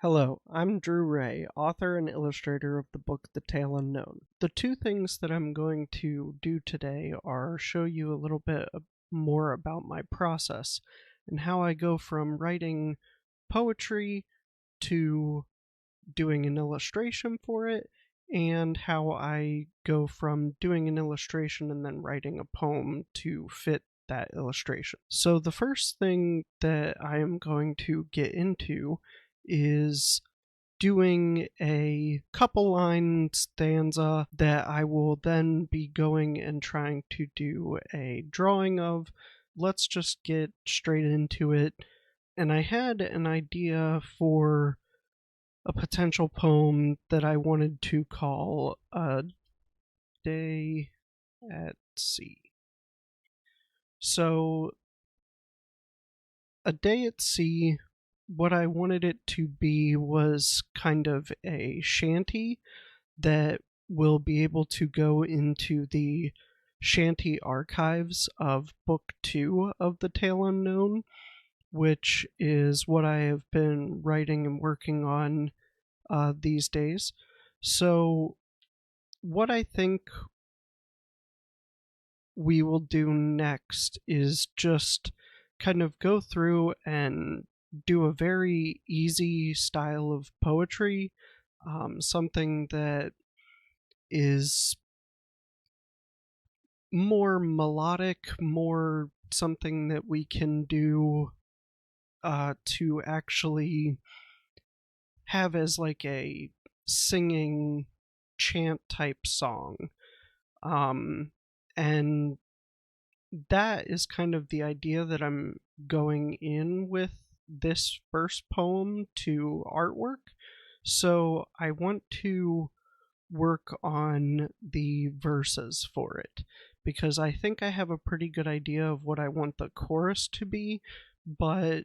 Hello, I'm Drew Ray, author and illustrator of the book The Tale Unknown. The two things that I'm going to do today are show you a little bit more about my process and how I go from writing poetry to doing an illustration for it, and how I go from doing an illustration and then writing a poem to fit that illustration. So the first thing that I am going to get into is doing a couple line stanza that I will then be going and trying to do a drawing of. Let's just get straight into it. And I had an idea for a potential poem that I wanted to call A Day at Sea. So, A Day at Sea, what I wanted it to be was kind of a shanty that will be able to go into the shanty archives of Book 2 of The Tale Unknown, which is what I have been writing and working on these days. So, what I think we will do next is just kind of go through and do a very easy style of poetry, something that is more melodic, more something that we can do to actually have as like a singing chant type song. And that is kind of the idea that I'm going in with this first poem to artwork. So I want to work on the verses for it because I think I have a pretty good idea of what I want the chorus to be, but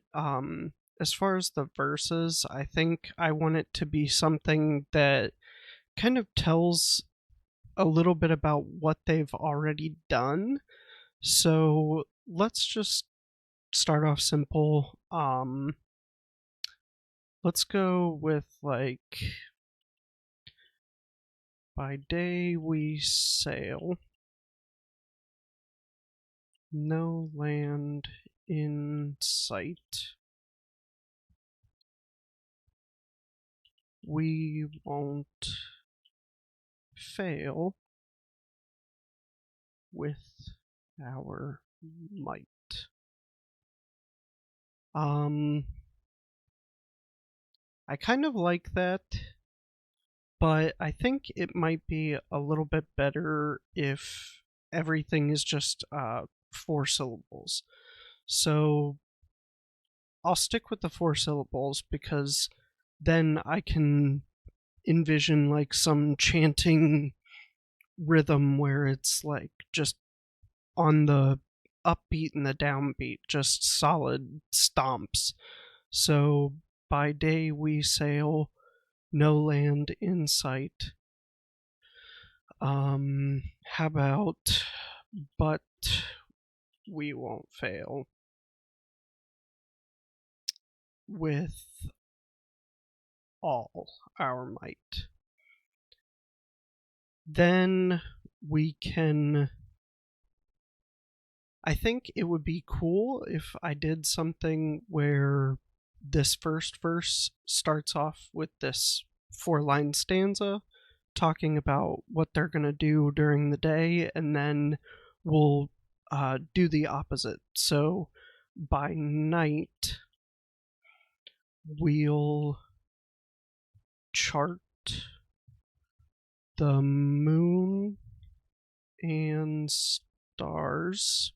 as far as the verses, I think I want it to be something that kind of tells a little bit about what they've already done. So let's just start off simple. Let's go with like, by day we sail, no land in sight. We won't fail with our might. I kind of like that, but I think it might be a little bit better if everything is just 4 syllables. So I'll stick with the 4 syllables because then I can envision like some chanting rhythm where it's like just on the upbeat and the downbeat, just solid stomps. So by day we sail, no land in sight. How about, but we won't fail with all our might. Then we can, I think it would be cool if I did something where this first verse starts off with this 4 line stanza talking about what they're going to do during the day, and then we'll do the opposite. So by night, we'll chart the moon and stars,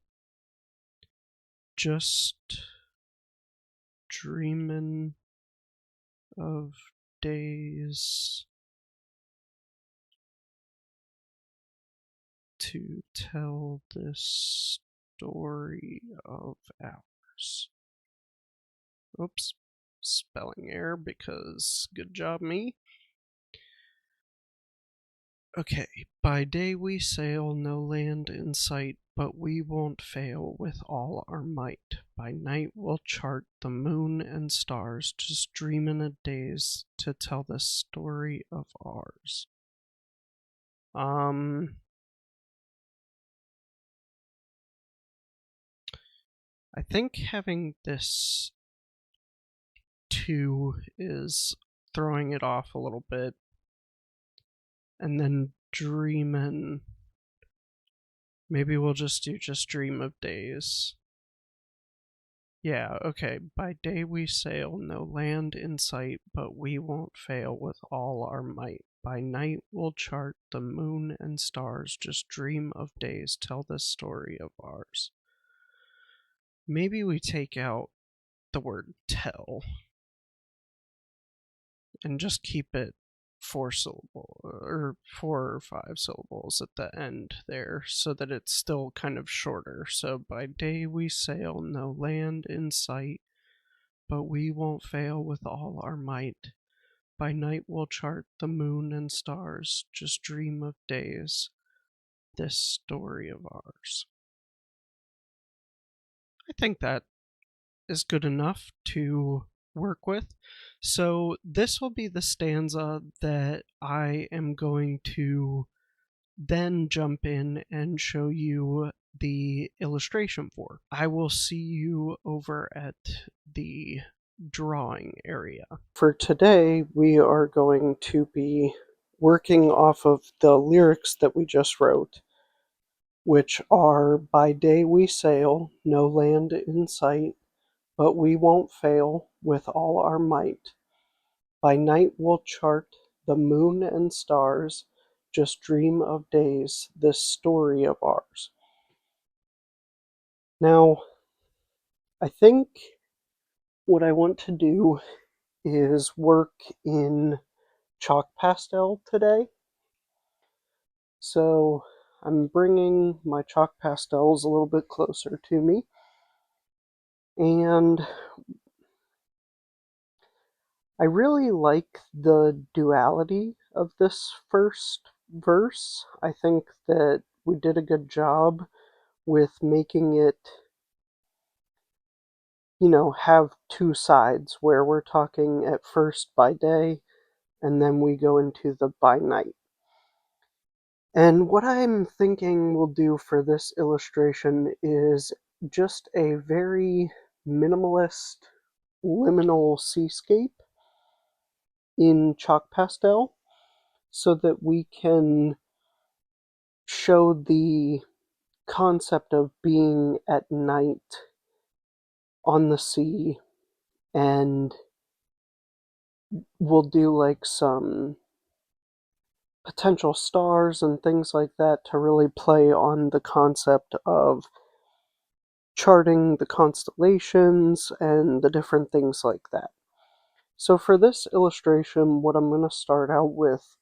just dreaming of days to tell this story of ours. Oops, spelling error because good job me. Okay, by day we sail, no land in sight, but we won't fail with all our might. By night we'll chart the moon and stars, just dreaming of days to tell this story of ours. I think having this 2 is throwing it off a little bit. And then dreamin'. Maybe we'll just do just dream of days. Yeah, okay. By day we sail, no land in sight, but we won't fail with all our might. By night we'll chart the moon and stars, just dream of days, tell this story of ours. Maybe we take out the word tell and just keep it 4 or 5 syllables at the end there, so that it's still kind of shorter. So by day we sail, no land in sight, but we won't fail with all our might. By night we'll chart the moon and stars, just dream of days, this story of ours. I think that is good enough to work with. So this will be the stanza that I am going to then jump in and show you the illustration for. I will see you over at the drawing area. For today, we are going to be working off of the lyrics that we just wrote, which are, by day we sail, no land in sight, but we won't fail with all our might. By night we'll chart the moon and stars, just dream of days, this story of ours. Now, I think what I want to do is work in chalk pastel today. So I'm bringing my chalk pastels a little bit closer to me. And I really like the duality of this first verse. I think that we did a good job with making it, have 2 sides where we're talking at first by day and then we go into the by night. And what I'm thinking we'll do for this illustration is just a very minimalist liminal seascape in chalk pastel, so that we can show the concept of being at night on the sea, and we'll do like some potential stars and things like that to really play on the concept of charting the constellations and the different things like that. So for this illustration, what I'm going to start out with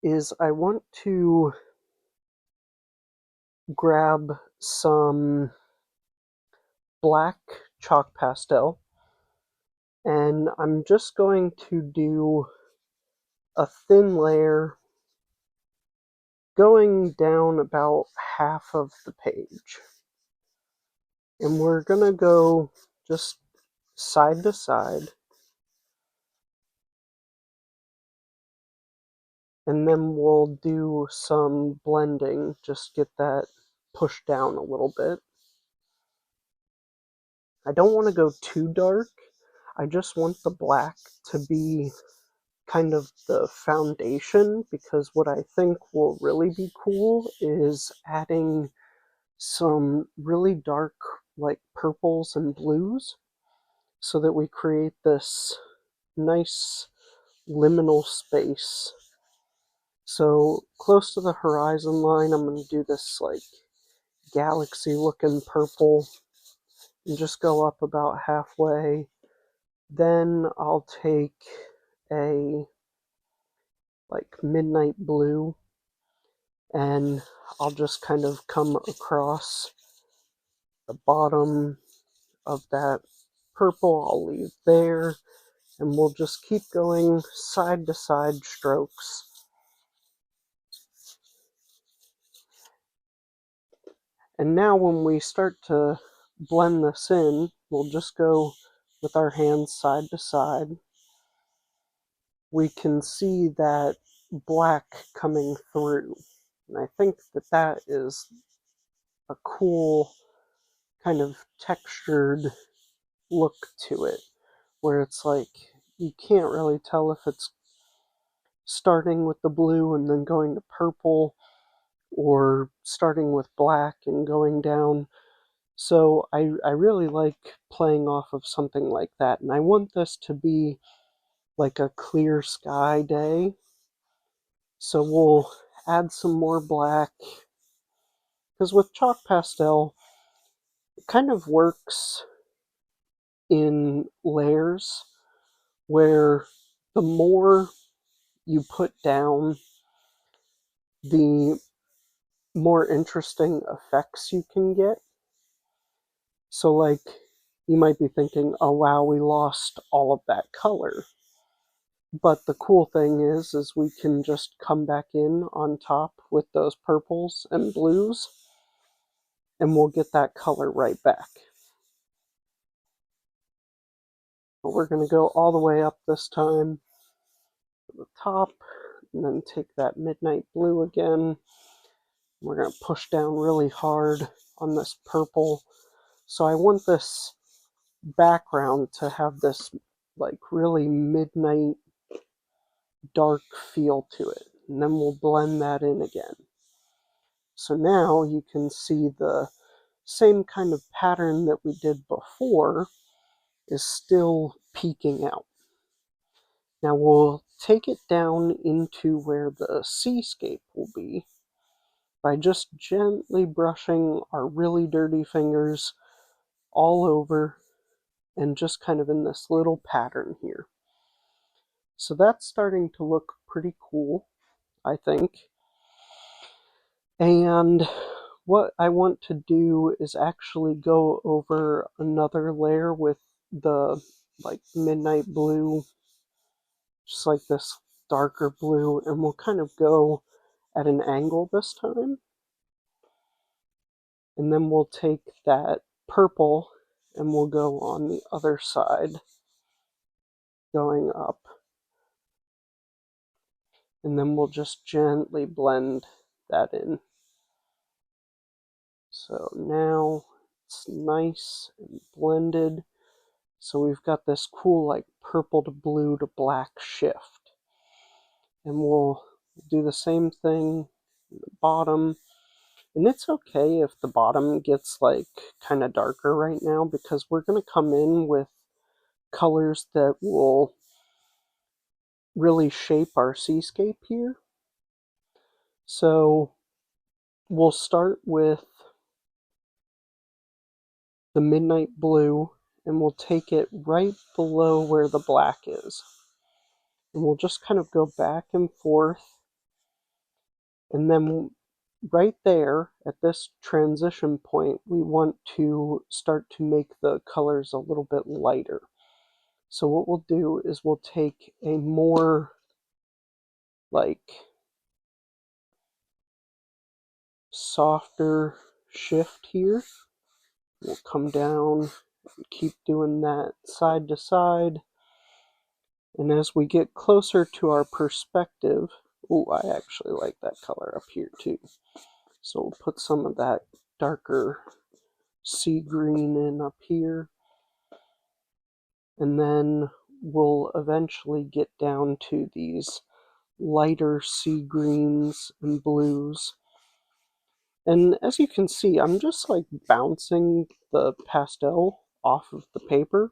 is I want to grab some black chalk pastel, and I'm just going to do a thin layer going down about half of the page. And we're going to go just side to side. And then we'll do some blending, just get that pushed down a little bit. I don't want to go too dark. I just want the black to be kind of the foundation, because what I think will really be cool is adding some really dark like purples and blues, so that we create this nice liminal space. So close to the horizon line, I'm going to do this like galaxy looking purple and just go up about halfway. Then I'll take a like midnight blue and I'll just kind of come across the bottom of that purple. I'll leave there, and we'll just keep going side to side strokes. And now when we start to blend this in, we'll just go with our hands side to side. We can see that black coming through. And I think that that is a cool kind of textured look to it, where it's like you can't really tell if it's starting with the blue and then going to purple, or starting with black and going down. So I really like playing off of something like that, and I want this to be like a clear sky day. So we'll add some more black, because with chalk pastel, it kind of works in layers where the more you put down, the more interesting effects you can get. So like, you might be thinking, oh wow, we lost all of that color. But the cool thing is we can just come back in on top with those purples and blues, and we'll get that color right back. But we're going to go all the way up this time to the top, and then take that midnight blue again. We're going to push down really hard on this purple. So I want this background to have this like really midnight dark feel to it. And then we'll blend that in again. So now you can see the same kind of pattern that we did before is still peeking out. Now we'll take it down into where the seascape will be by just gently brushing our really dirty fingers all over, and just kind of in this little pattern here. So that's starting to look pretty cool, I think. And what I want to do is actually go over another layer with the like midnight blue, just like this darker blue, and we'll kind of go at an angle this time. And then we'll take that purple and we'll go on the other side, going up. And then we'll just gently blend that in. So now it's nice and blended. So we've got this cool like purple to blue to black shift. And we'll do the same thing in the bottom. And it's okay if the bottom gets like kind of darker right now, because we're going to come in with colors that will really shape our seascape here. So we'll start with the midnight blue, and we'll take it right below where the black is. And we'll just kind of go back and forth. And then right there at this transition point, we want to start to make the colors a little bit lighter. So what we'll do is we'll take a more like softer shift here. We'll come down and keep doing that side to side. And as we get closer to our perspective, oh, I actually like that color up here too. So we'll put some of that darker sea green in up here. And then we'll eventually get down to these lighter sea greens and blues. And as you can see, I'm just like bouncing the pastel off of the paper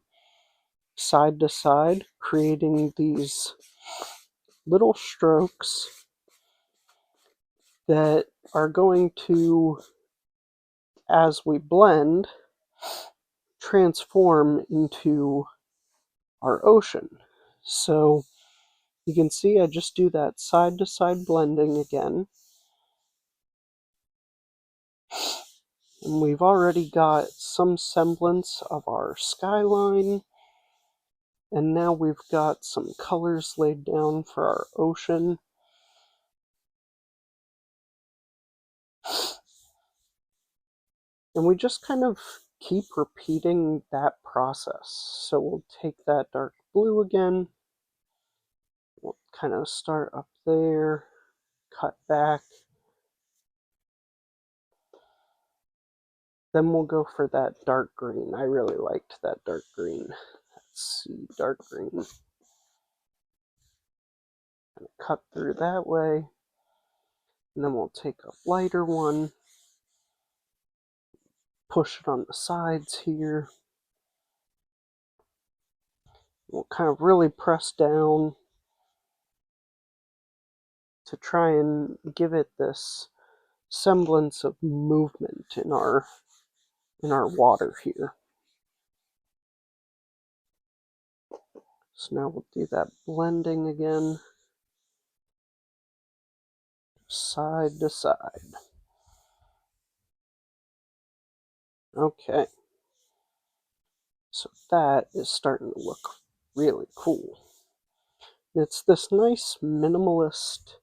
side to side, creating these little strokes that are going to, as we blend, transform into our ocean. So you can see I just do that side to side blending again. And we've already got some semblance of our skyline. And now we've got some colors laid down for our ocean. And we just kind of keep repeating that process. So we'll take that dark blue again, we'll kind of start up there, cut back, then we'll go for that dark green. I really liked that dark green. Let's see, dark green. Kind of cut through that way, and then we'll take a lighter one, push it on the sides here. We'll kind of really press down to try and give it this semblance of movement in our water here. So now we'll do that blending again, side to side. Okay, so that is starting to look really cool. It's this nice minimalist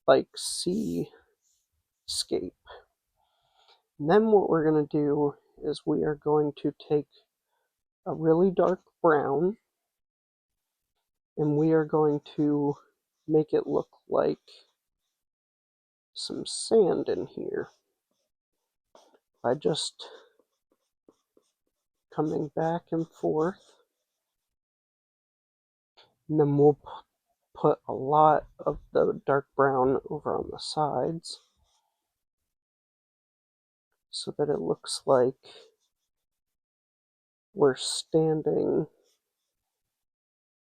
like seascape. And then what we're going to do is we are going to take a really dark brown and we are going to make it look like some sand in here by just coming back and forth. And then we'll put a lot of the dark brown over on the sides so that it looks like we're standing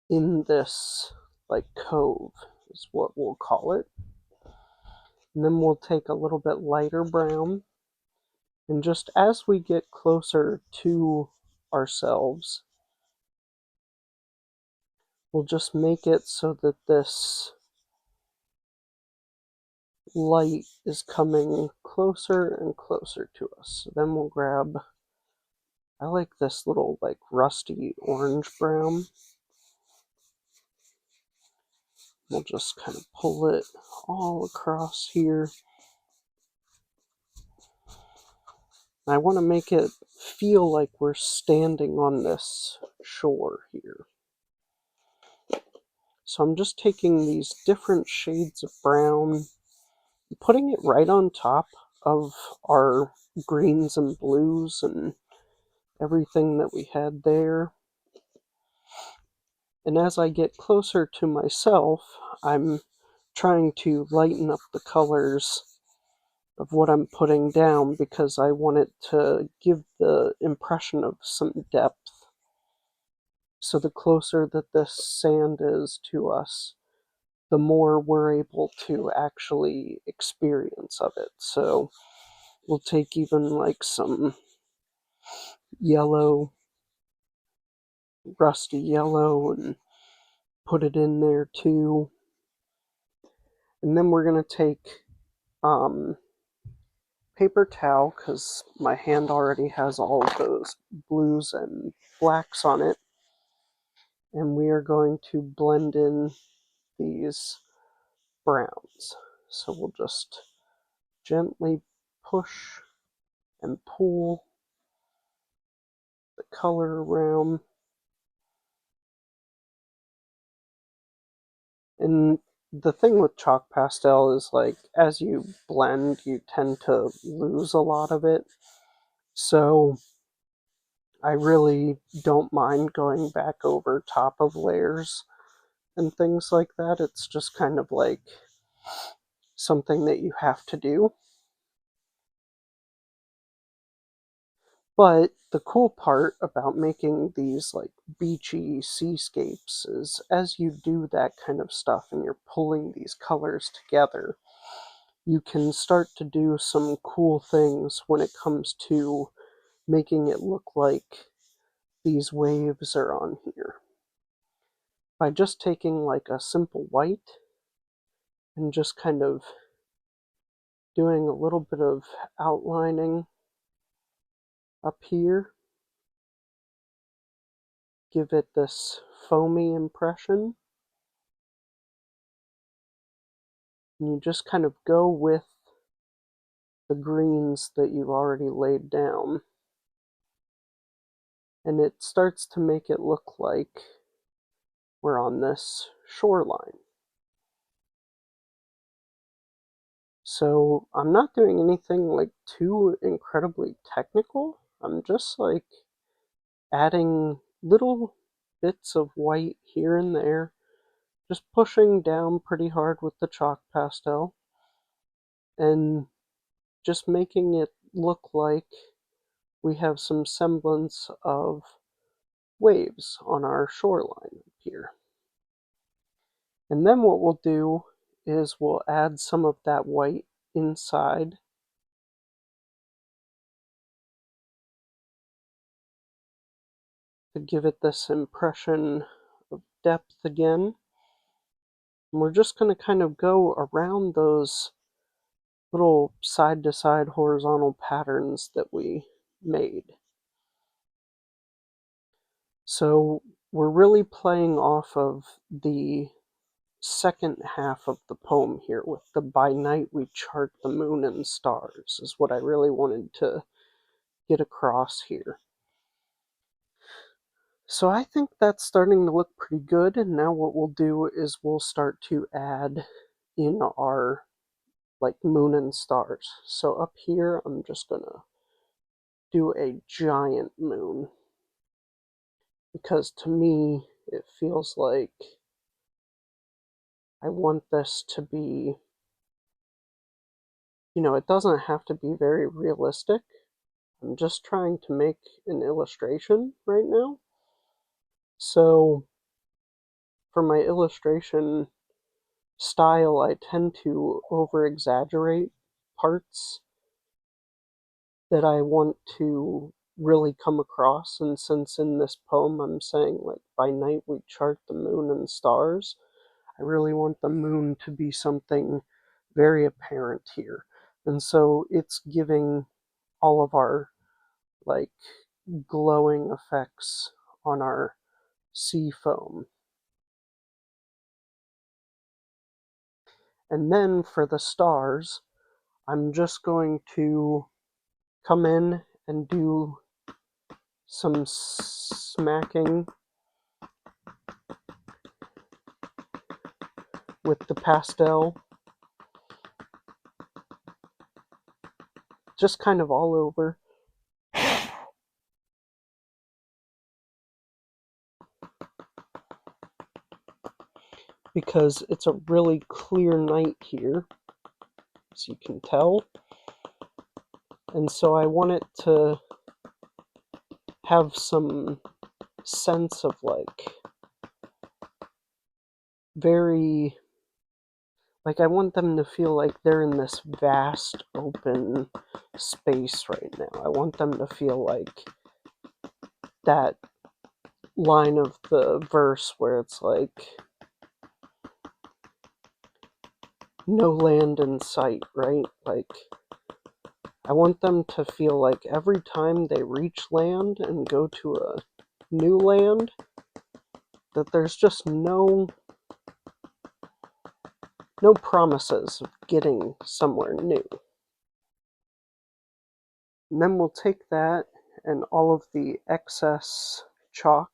in this like cove is what we'll call it. And then we'll take a little bit lighter brown, and just as we get closer to ourselves, we'll just make it so that this light is coming closer and closer to us. So then we'll grab, I like this little like rusty orange brown. We'll just kind of pull it all across here. I want to make it feel like we're standing on this shore here. So I'm just taking these different shades of brown, putting it right on top of our greens and blues and everything that we had there. And as I get closer to myself, I'm trying to lighten up the colors of what I'm putting down because I want it to give the impression of some depth. So the closer that this sand is to us, the more we're able to actually experience of it. So we'll take even like some yellow, rusty yellow, and put it in there too. And then we're going to take paper towel, because my hand already has all of those blues and blacks on it. And we are going to blend in these browns. So we'll just gently push and pull the color around. And the thing with chalk pastel is like as you blend, you tend to lose a lot of it. So I really don't mind going back over top of layers and things like that. It's just kind of like something that you have to do. But the cool part about making these like beachy seascapes is as you do that kind of stuff and you're pulling these colors together, you can start to do some cool things when it comes to making it look like these waves are on here. By just taking like a simple white and just kind of doing a little bit of outlining up here, give it this foamy impression. And you just kind of go with the greens that you've already laid down. And it starts to make it look like we're on this shoreline. So I'm not doing anything like too incredibly technical. I'm just like adding little bits of white here and there, just pushing down pretty hard with the chalk pastel, and just making it look like we have some semblance of waves on our shoreline here. And then what we'll do is we'll add some of that white inside to give it this impression of depth again. And we're just going to kind of go around those little side-to-side horizontal patterns that we made. So we're really playing off of the second half of the poem here with the "by night we chart the moon and stars" is what I really wanted to get across here. So I think that's starting to look pretty good, and now what we'll do is we'll start to add in our like moon and stars. So up here I'm just gonna do a giant moon, because to me it feels like I want this to be, it doesn't have to be very realistic. I'm just trying to make an illustration right now. So for my illustration style, I tend to over exaggerate parts that I want to really come across. And since in this poem I'm saying like by night we chart the moon and stars, I really want the moon to be something very apparent here. And so it's giving all of our like glowing effects on our sea foam. And then for the stars, I'm just going to come in and do some smacking with the pastel, just kind of all over. Because it's a really clear night here, as you can tell. And so I want it to have some sense of like very, like I want them to feel like they're in this vast open space right now. I want them to feel like that line of the verse where it's like no land in sight, right? Like I want them to feel like every time they reach land and go to a new land, that there's just no promises of getting somewhere new. And then we'll take that and all of the excess chalk,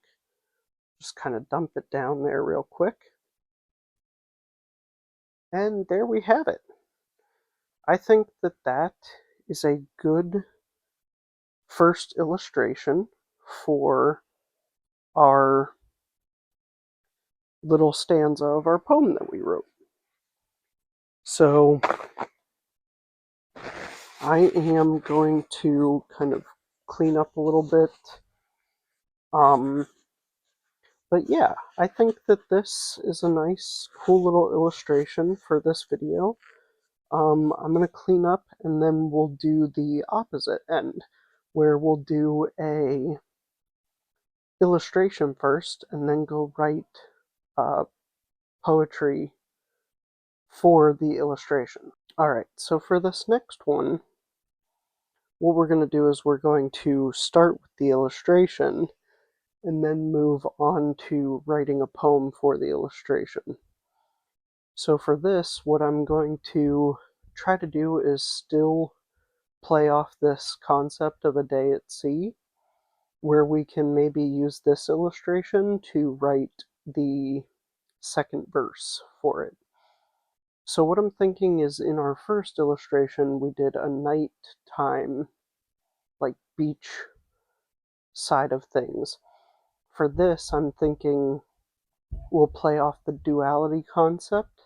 just kind of dump it down there real quick. And there we have it. I think that that is a good first illustration for our little stanza of our poem that we wrote. So I am going to kind of clean up a little bit. But yeah, I think that this is a nice, cool little illustration for this video. I'm going to clean up and then we'll do the opposite end, where we'll do a illustration first and then go write poetry for the illustration. Alright, so for this next one, what we're going to do is we're going to start with the illustration and then move on to writing a poem for the illustration. So for this, what I'm going to try to do is still play off this concept of a day at sea, where we can maybe use this illustration to write the second verse for it. So what I'm thinking is, in our first illustration, we did a nighttime, like beach side of things. For this, I'm thinking we'll play off the duality concept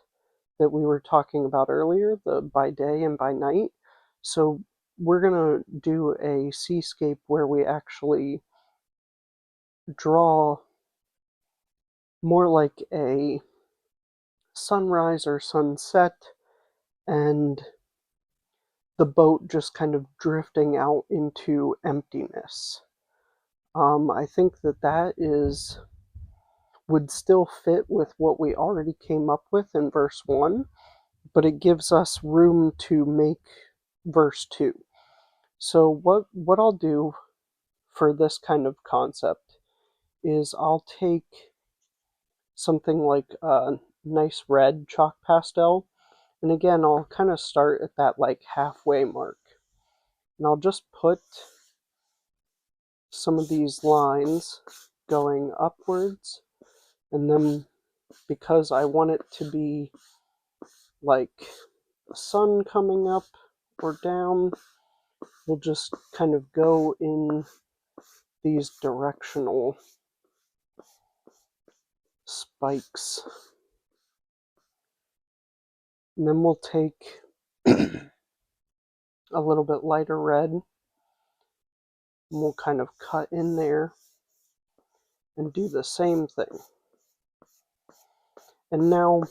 that we were talking about earlier, the by day and by night. So we're going to do a seascape where we actually draw more like a sunrise or sunset, and the boat just kind of drifting out into emptiness. I think that would still fit with what we already came up with in verse 1, but it gives us room to make verse 2. So what I'll do for this kind of concept is I'll take something like a nice red chalk pastel, and again I'll kind of start at that like halfway mark, and I'll just put some of these lines going upwards, and then because I want it to be like the sun coming up or down, we'll just kind of go in these directional spikes. And then we'll take a little bit lighter red, and we'll kind of cut in there and do the same thing. And now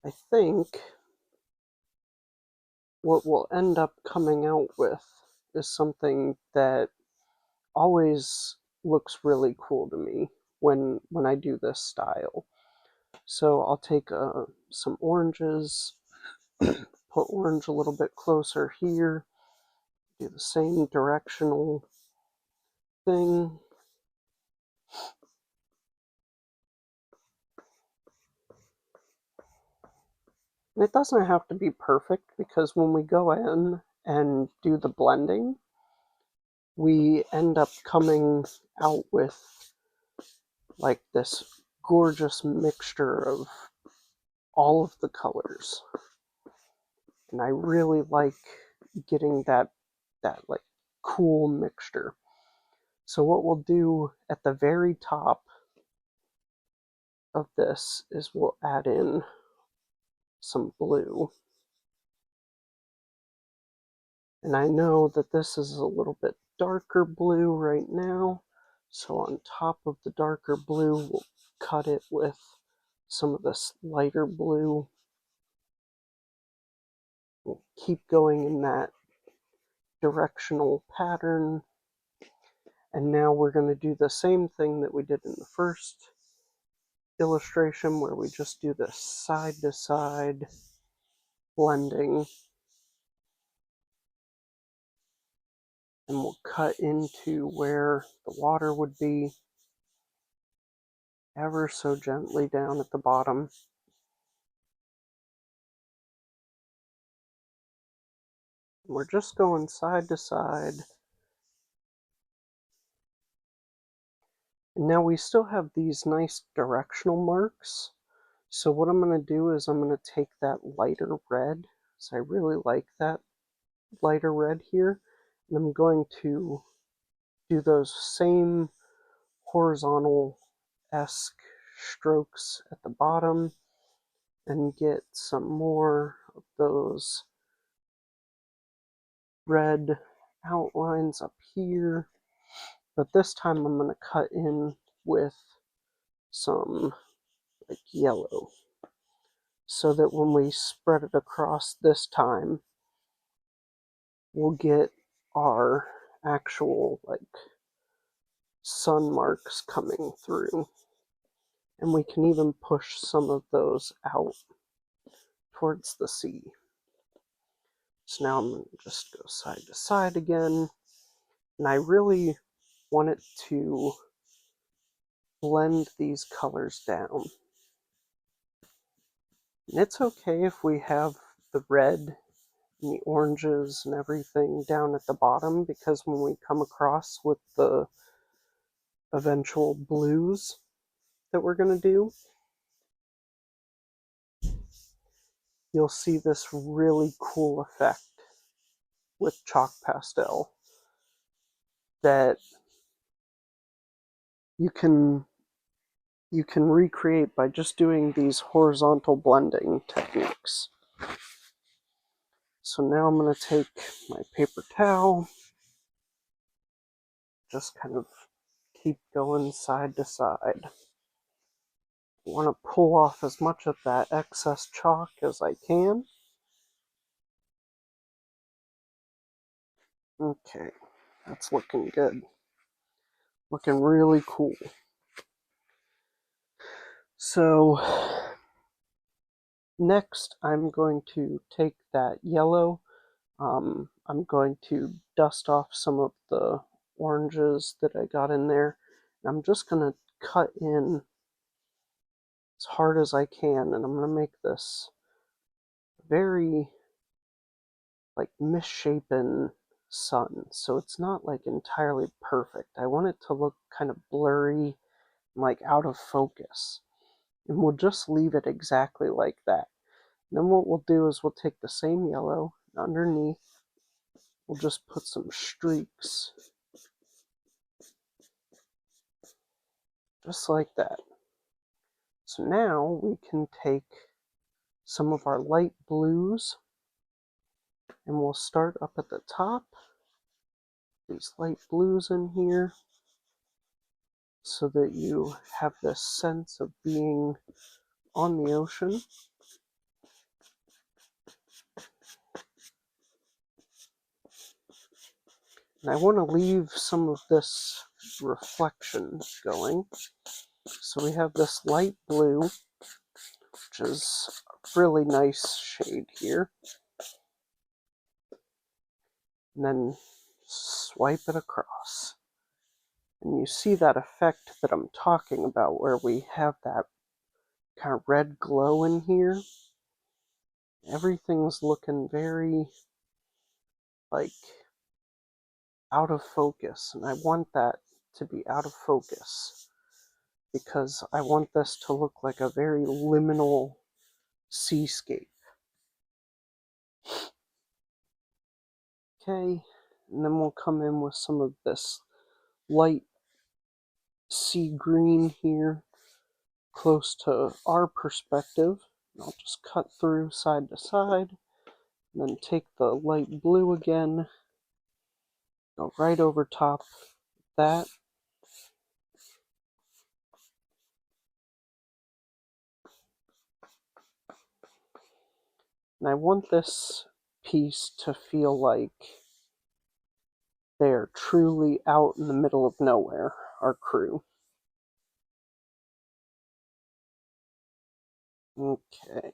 I think what we'll end up coming out with is something that always looks really cool to me when I do this style. So I'll take some oranges, put orange a little bit closer here, do the same directional thing. And it doesn't have to be perfect, because when we go in and do the blending, we end up coming out with like this gorgeous mixture of all of the colors. And I really like getting that like cool mixture. So what we'll do at the very top of this is we'll add in some blue. And I know that this is a little bit darker blue right now, so on top of the darker blue, we'll cut it with some of this lighter blue. We'll keep going in that directional pattern. And now we're going to do the same thing that we did in the first illustration, where we just do this side-to-side blending. And we'll cut into where the water would be, ever so gently down at the bottom. We're just going side to side. And now we still have these nice directional marks. So what I'm going to do is I'm going to take that lighter red, so I really like that lighter red here, and I'm going to do those same horizontal-esque strokes at the bottom and get some more of those red outlines up here. But this time I'm going to cut in with some like yellow, so that when we spread it across this time, we'll get our actual like sun marks coming through. And we can even push some of those out towards the sea. So now I'm going to just go side to side again. And I really want it to blend these colors down. And it's okay if we have the red and the oranges and everything down at the bottom, because when we come across with the eventual blues that we're going to do, you'll see this really cool effect with chalk pastel that you can recreate by just doing these horizontal blending techniques. So now I'm going to take my paper towel, just kind of keep going side to side. I want to pull off as much of that excess chalk as I can. Okay, that's looking good. Looking really cool. So next I'm going to take that yellow. I'm going to dust off some of the oranges that I got in there. I'm just going to cut in as hard as I can, and I'm going to make this very like misshapen sun, so it's not like entirely perfect. I want it to look kind of blurry, like out of focus, and we'll just leave it exactly like that. And then what we'll do is we'll take the same yellow, and underneath we'll just put some streaks, just like that. So now we can take some of our light blues, and we'll start up at the top, these light blues in here, so that you have this sense of being on the ocean. And I want to leave some of this reflection going. So we have this light blue, which is a really nice shade here. And then swipe it across. And you see that effect that I'm talking about, where we have that kind of red glow in here. Everything's looking very like out of focus, and I want that to be out of focus because I want this to look like a very liminal seascape. Okay, and then we'll come in with some of this light sea green here, close to our perspective. I'll just cut through side to side, and then take the light blue again, go right over top of that. And I want this piece to feel like they're truly out in the middle of nowhere, our crew. Okay.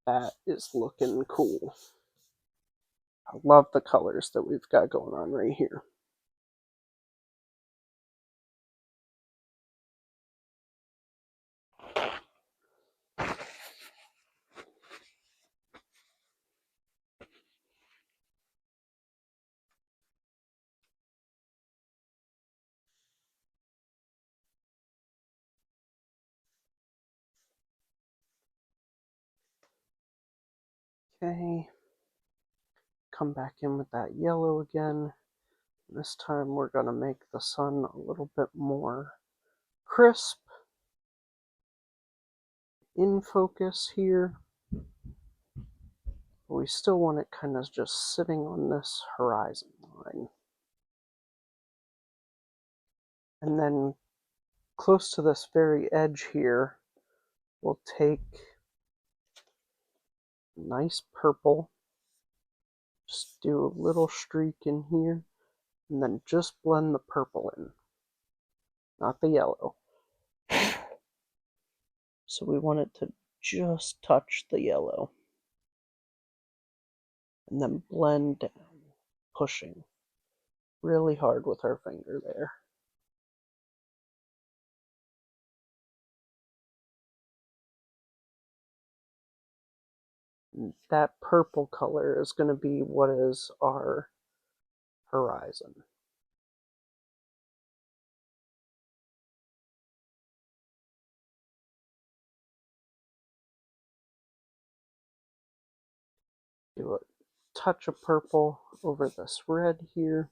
That is looking cool. I love the colors that we've got going on right here. Okay. Come back in with that yellow again. This time we're going to make the sun a little bit more crisp, in focus here. But we still want it kind of just sitting on this horizon line. And then close to this very edge here, we'll take a nice purple, just do a little streak in here, and then just blend the purple in, not the yellow. So we want it to just touch the yellow, and then blend down, pushing really hard with our finger there. that purple color is going to be what is our horizon. Do a touch of purple over this red here.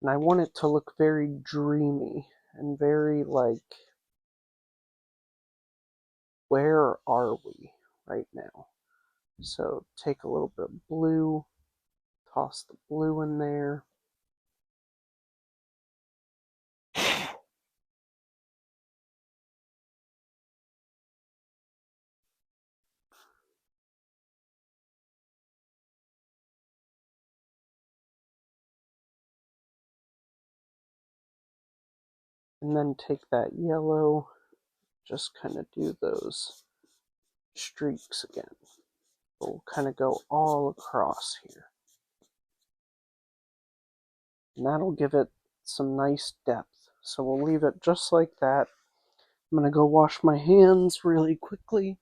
And I want it to look very dreamy and very like, where are we right now? So take a little bit of blue, toss the blue in there. And then take that yellow, just kind of do those streaks again. We'll kind of go all across here. And that'll give it some nice depth. So we'll leave it just like that. I'm going to go wash my hands really quickly,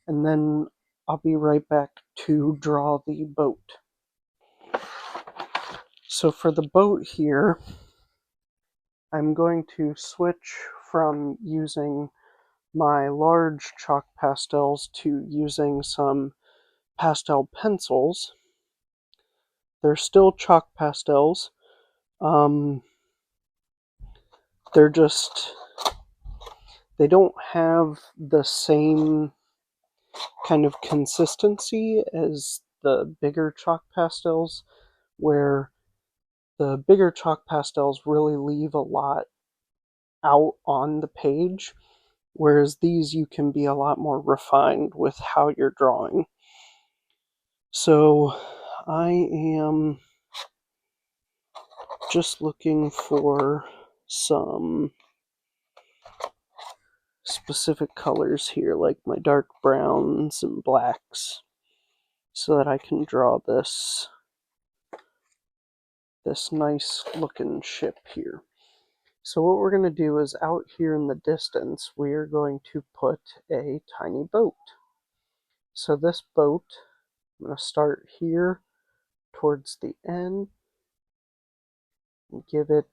and then I'll be right back to draw the boat. So for the boat here, I'm going to switch from using my large chalk pastels to using some pastel pencils. They're still chalk pastels. They're just, they don't have the same kind of consistency as the bigger chalk pastels, where the bigger chalk pastels really leave a lot out on the page, whereas these you can be a lot more refined with how you're drawing. So I am just looking for some specific colors here, like my dark browns and blacks, so that I can draw this nice looking ship here. So what we're going to do is, out here in the distance, we are going to put a tiny boat. So this boat, I'm going to start here towards the end and give it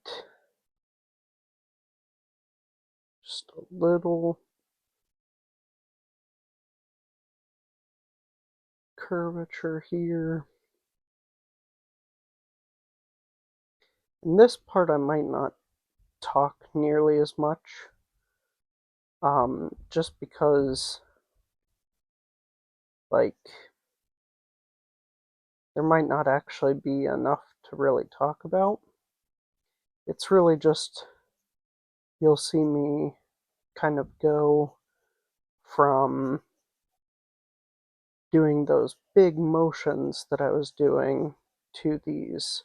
just a little curvature here. In this part I might not talk nearly as much, just because like there might not actually be enough to really talk about. It's really just, you'll see me kind of go from doing those big motions that I was doing to these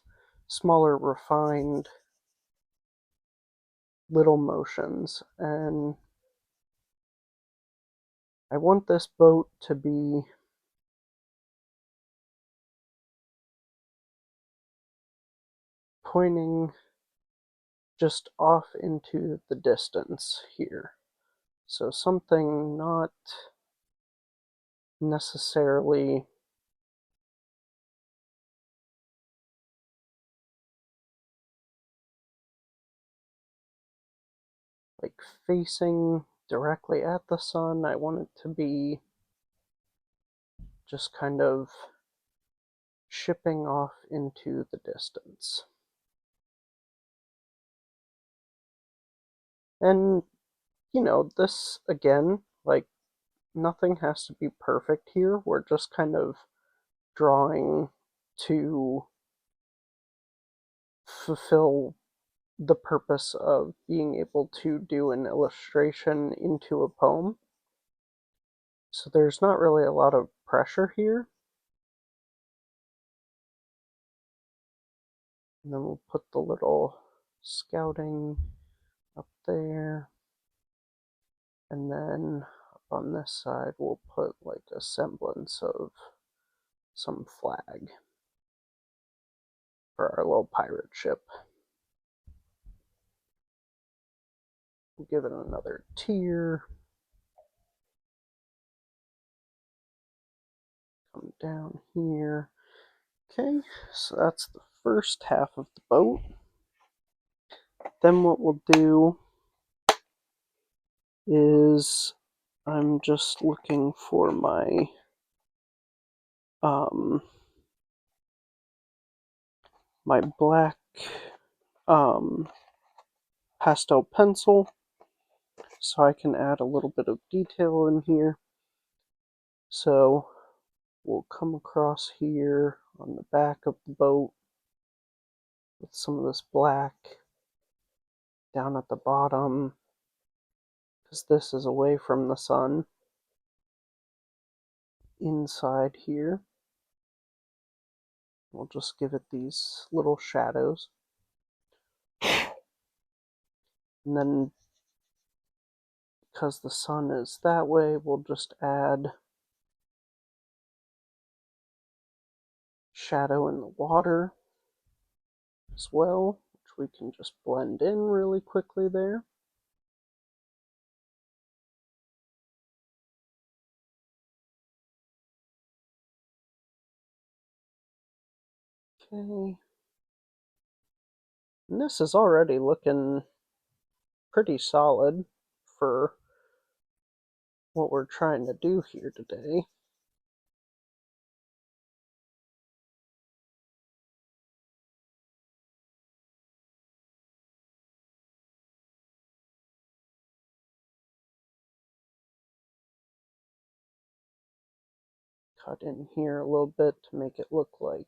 smaller, refined little motions. And I want this boat to be pointing just off into the distance here. So something not necessarily like facing directly at the sun. I want it to be just kind of shipping off into the distance. And, you know, this, again, like, nothing has to be perfect here. We're just kind of drawing to fulfill the purpose of being able to do an illustration into a poem. So there's not really a lot of pressure here. And then we'll put the little scouting up there. And then up on this side, we'll put like a semblance of some flag for our little pirate ship. We'll give it another tier. Come down here. Okay, so that's the first half of the boat. Then what we'll do is I'm just looking for my my black pastel pencil so I can add a little bit of detail in here. So we'll come across here on the back of the boat with some of this black down at the bottom, because this is away from the sun. Inside here, we'll just give it these little shadows. And then, because the sun is that way, we'll just add shadow in the water as well, which we can just blend in really quickly there. Okay. And this is already looking pretty solid for what we're trying to do here today. Cut in here a little bit to make it look like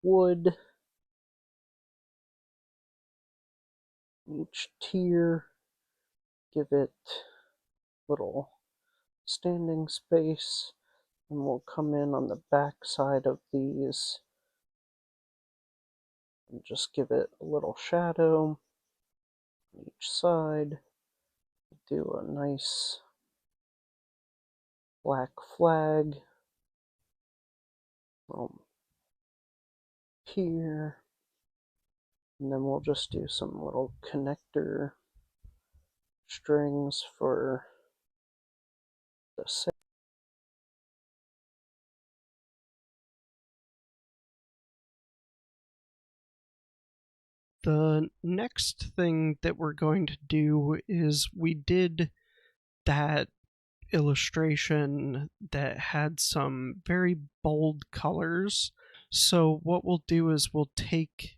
wood. Each tier, give it little standing space, and we'll come in on the back side of these and just give it a little shadow on each side. Do a nice black flag here, and then we'll just do some little connector strings for the sail. The next thing that we're going to do is we did that illustration that had some very bold colors. So what we'll do is we'll take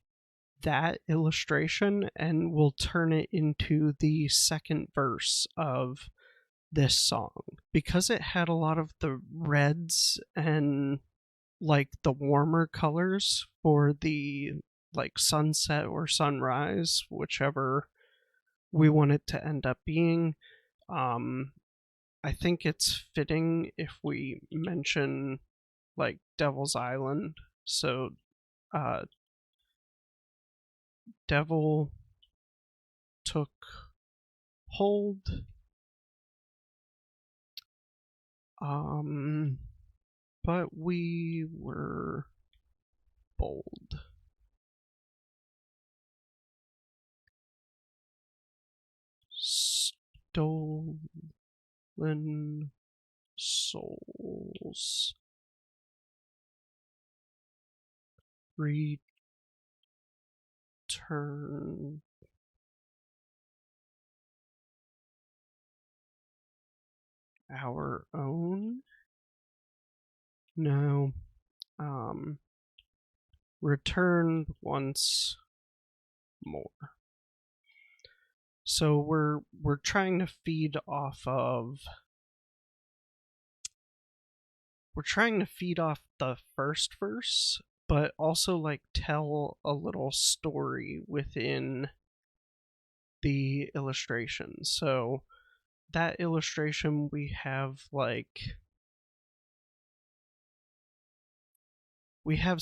that illustration and we'll turn it into the second verse of this song. Because it had a lot of the reds and like the warmer colors for the like sunset or sunrise, whichever we want it to end up being. I think it's fitting if we mention like Devil's Island. So Devil took hold. But we were bold. Stolen souls. Return. Our own? No. Return once more. So we're trying to feed off of the first verse, but also like tell a little story within the illustration. So that illustration, we have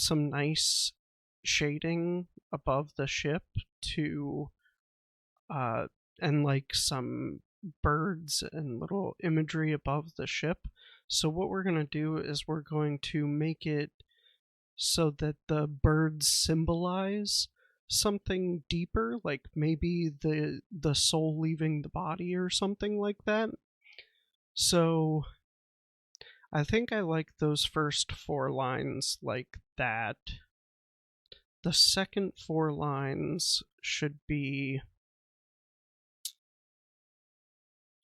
some nice shading above the ship to and like some birds and little imagery above the ship. So what we're going to do is we're going to make it so that the birds symbolize something deeper, like maybe the soul leaving the body or something like that. So I think I like those first 4 lines like that. The second 4 lines should be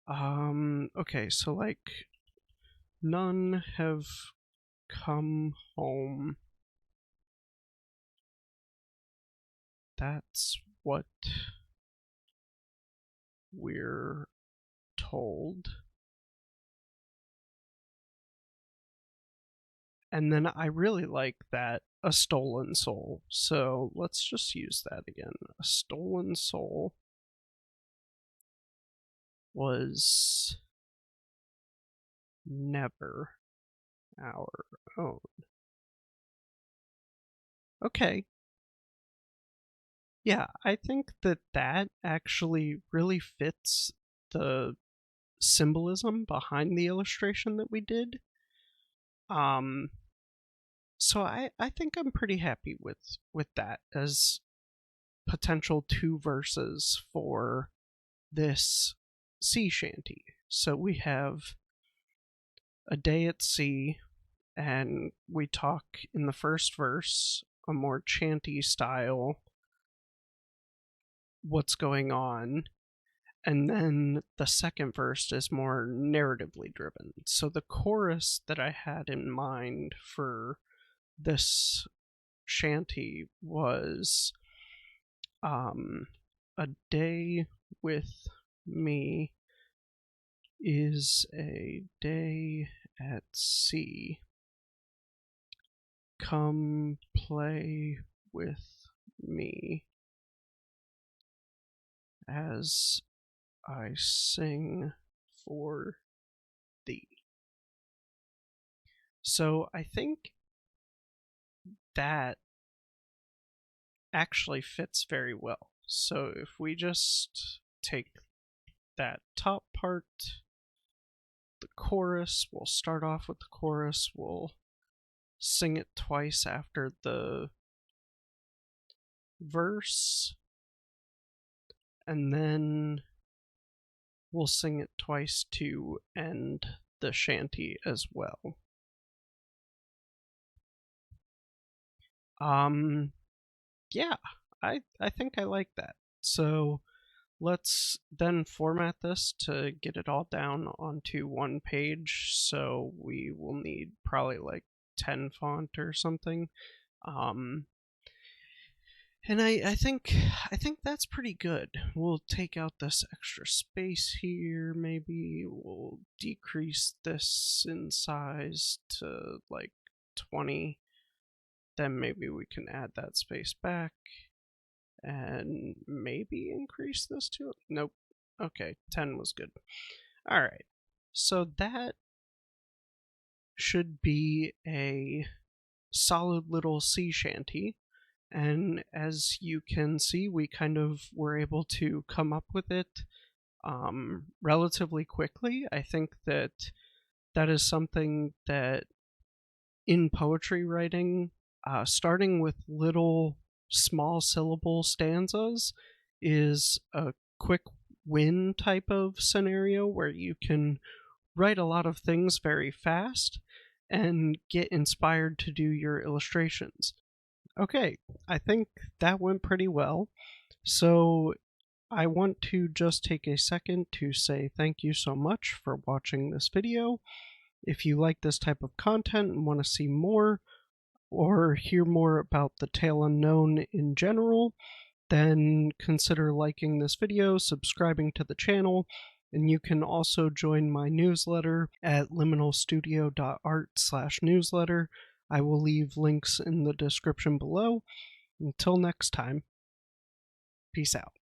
okay, so like none have come home. That's what we're told. And then I really like that a stolen soul. So let's just use that again. A stolen soul was never our own. Okay. Yeah, I think that that actually really fits the symbolism behind the illustration that we did. So I think I'm pretty happy with that as potential 2 verses for this sea shanty. So we have a day at sea, and we talk in the first verse a more chanty style, what's going on, and then the second verse is more narratively driven. So the chorus that I had in mind for this shanty was a day with me is a day at sea. Come play with me as I sing for thee. So I think that actually fits very well. So if we just take that top part, the chorus, we'll start off with the chorus, we'll sing it twice after the verse, and then we'll sing it twice to end the shanty as well. Yeah, I think I like that. So let's then format this to get it all down onto one page. So we will need probably like 10 font or something. And I think that's pretty good. We'll take out this extra space here, maybe we'll decrease this in size to like 20. Then maybe we can add that space back and maybe increase this to it. Nope. Okay, 10 was good. All right. So that should be a solid little sea shanty. And as you can see, we kind of were able to come up with it relatively quickly. I think that that is something that in poetry writing, starting with little small syllable stanzas is a quick win type of scenario where you can write a lot of things very fast and get inspired to do your illustrations. Okay, I think that went pretty well. So I want to just take a second to say thank you so much for watching this video. If you like this type of content and want to see more or hear more about the Tale Unknown in general, then consider liking this video, subscribing to the channel, and you can also join my newsletter at liminalstudio.art/newsletter. I will leave links in the description below. Until next time, peace out.